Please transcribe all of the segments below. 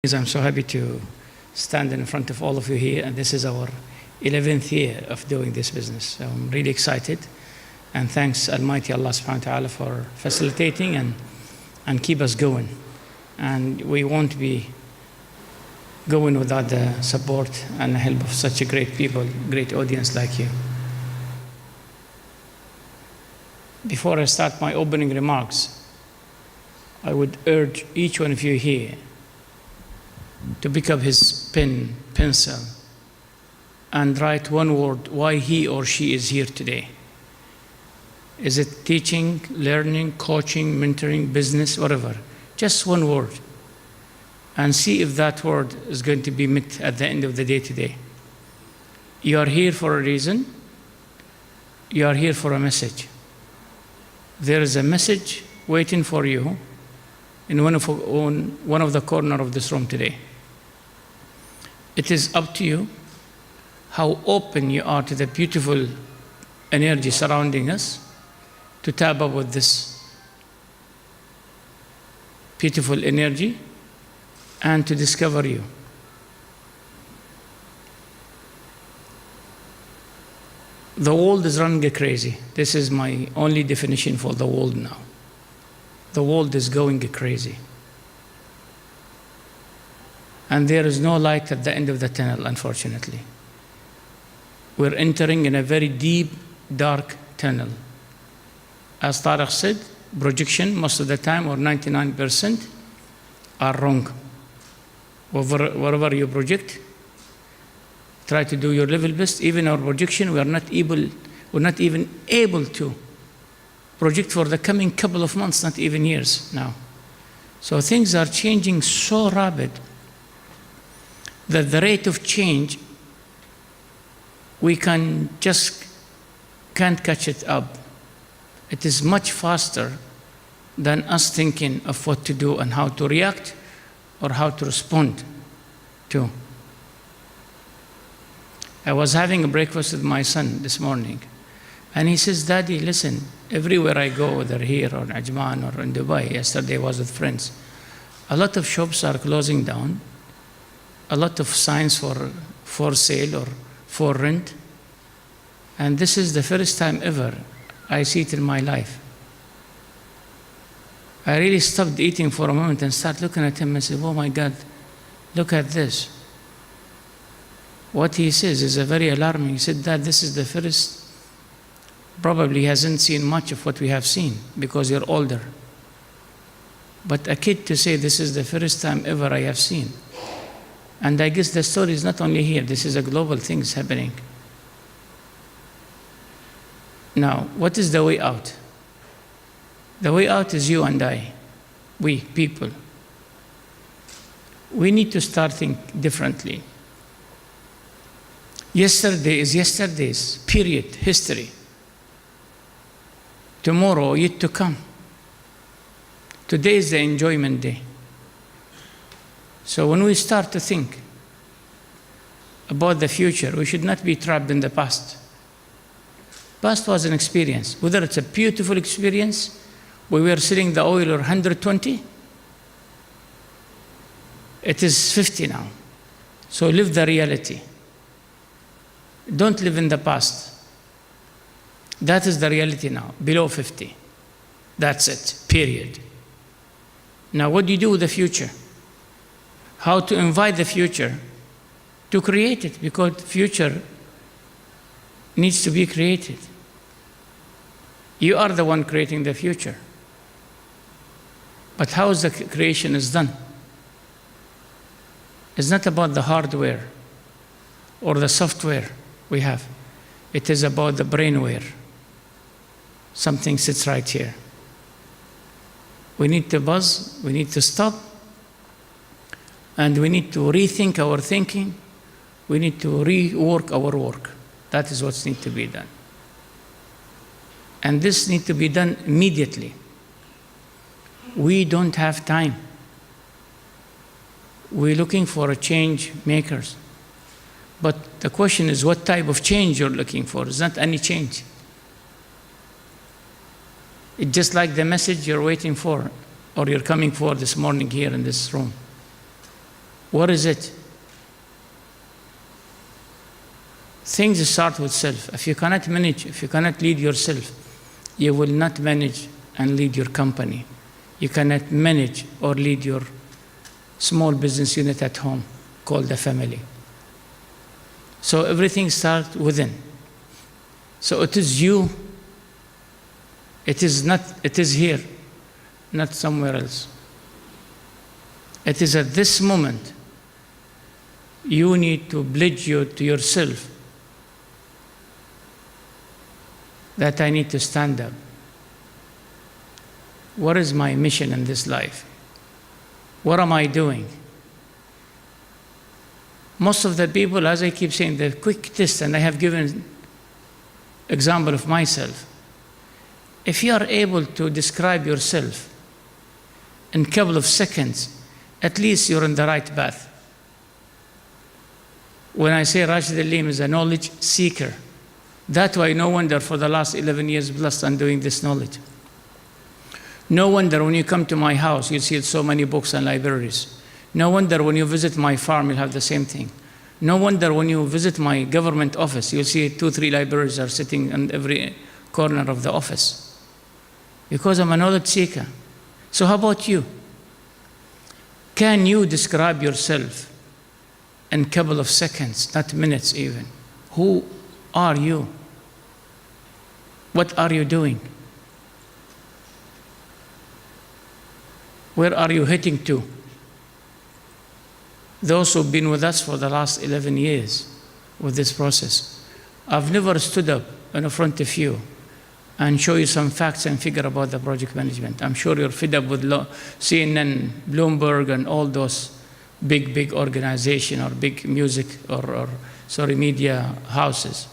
I'm so happy to stand in front of all of you here, and this is our 11th year of doing this business. So I'm really excited, and thanks Almighty Allah subhanahu wa ta'ala for facilitating and keep us going. And we won't be going without the support and the help of such a great people, great audience like you. Before I start my opening remarks, I would urge each one of you here to pick up his pen, pencil, and write one word why he or she is here today. Is it teaching, learning, coaching, mentoring, business, whatever? Just one word. And see if that word is going to be met at the end of the day today. You are here for a reason. You are here for a message. There is a message waiting for you in one of the corners of this room today. It is up to you how open you are to the beautiful energy surrounding us to tap up with this beautiful energy and to discover you. The world is running crazy. This is my only definition for the world now. The world is going crazy. And there is no light at the end of the tunnel, unfortunately. We're entering in a very deep, dark tunnel. As Tariq said, projection most of the time, or 99%, are wrong. Wherever you project, try to do your level best. Even our projection, we're not even able to project for the coming couple of months, not even years now. So things are changing so rapid that the rate of change, we can't catch it up. It is much faster than us thinking of what to do and how to react or how to respond to. I was having a breakfast with my son this morning, and he says, "Daddy, listen, everywhere I go, whether here or in Ajman or in Dubai," yesterday I was with friends, a lot of shops are closing down, a lot of signs for sale or for rent, and this is the first time ever I see it in my life. I really stopped eating for a moment and started looking at him and said, "Oh my God, look at this." What he says is very alarming. He said, "Dad, this is the first," probably hasn't seen much of what we have seen because you're older. But a kid to say, "This is the first time ever I have seen." And I guess the story is not only here, this is a global thing happening. Now, what is the way out? The way out is you and I, we people. We need to start thinking differently. Yesterday is yesterday's, period, history. Tomorrow yet to come. Today is the enjoyment day. So when we start to think about the future, we should not be trapped in the past. Past was an experience. Whether it's a beautiful experience, we were selling the oil or 120, it is 50 now. So live the reality. Don't live in the past. That is the reality now, below 50. That's it, period. Now what do you do with the future? How to invite the future to create it, because the future needs to be created. You are the one creating the future. But how is the creation is done? It's not about the hardware or the software we have. It is about the brainware. Something sits right here. We need to buzz, we need to stop, and we need to rethink our thinking. We need to rework our work. That is what needs to be done. And this needs to be done immediately. We don't have time. We're looking for a change makers. But the question is what type of change you're looking for. It's not any change. It's just like the message you're waiting for or you're coming for this morning here in this room. What is it? Things start with self. If you cannot manage, if you cannot lead yourself, you will not manage and lead your company. You cannot manage or lead your small business unit at home called the family. So everything starts within. So it is you. It is here, not somewhere else. It is at this moment you need to pledge to yourself that I need to stand up. What is my mission in this life? What am I doing? Most of the people, as I keep saying, the quick test, and I have given example of myself. If you are able to describe yourself in a couple of seconds, at least you're on the right path. When I say Rashid Alleem is a knowledge seeker, that's why no wonder for the last 11 years plus I'm doing this knowledge. No wonder when you come to my house, you see so many books and libraries. No wonder when you visit my farm, you'll have the same thing. No wonder when you visit my government office, you'll see 2, 3 libraries are sitting in every corner of the office. Because I'm a knowledge seeker. So how about you? Can you describe yourself in a couple of seconds, not minutes even? Who are you? What are you doing? Where are you heading to? Those who've been with us for the last 11 years with this process, I've never stood up in front of you and show you some facts and figure about the project management. I'm sure you're fed up with CNN, Bloomberg, and all those big organizations or big music or media houses,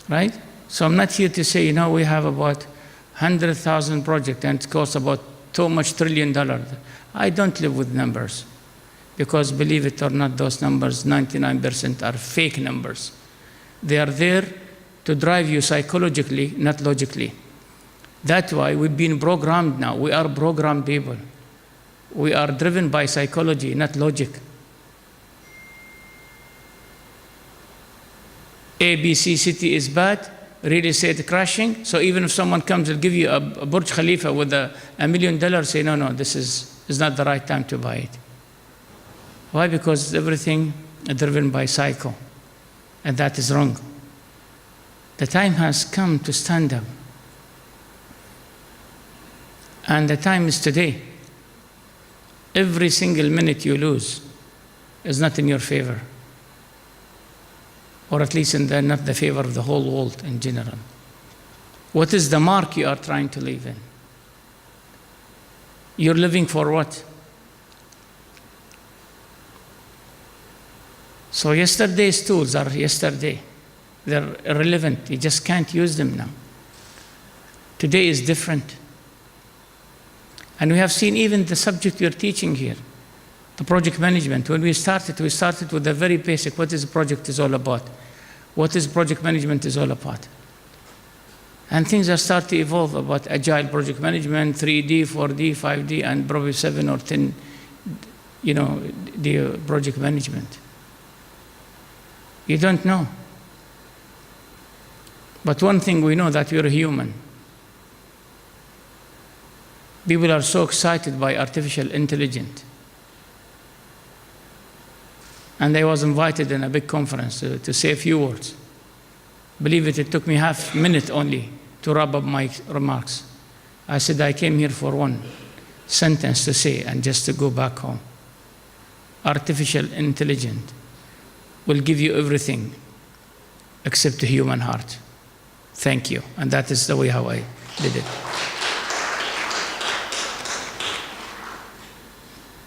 right? So I'm not here to say, we have about 100,000 projects and it costs about so much $1 trillion. I don't live with numbers because, believe it or not, those numbers, 99% are fake numbers. They are there to drive you psychologically, not logically. That's why we've been programmed now. We are programmed people. We are driven by psychology, not logic. ABC city is bad, real estate crashing, so even if someone comes and give you a Burj Khalifa with $1 million, say, no, this is not the right time to buy it. Why? Because everything is driven by psycho, and that is wrong. The time has come to stand up. And the time is today. Every single minute you lose is not in your favor, or at least not the favor of the whole world in general. What is the mark you are trying to live in? You're living for what? So yesterday's tools are yesterday. They're irrelevant. You just can't use them now. Today is different. And we have seen even the subject you're teaching here, the project management. When we started with the very basic, what is a project is all about? What is project management is all about? And things are starting to evolve about agile project management, 3D, 4D, 5D, and probably 7 or 10, the project management. You don't know. But one thing we know, that we're human. People are so excited by artificial intelligence. And I was invited in a big conference to say a few words. Believe it took me half a minute only to wrap up my remarks. I said I came here for one sentence to say and just to go back home. Artificial intelligence will give you everything except the human heart. Thank you. And that is the way how I did it.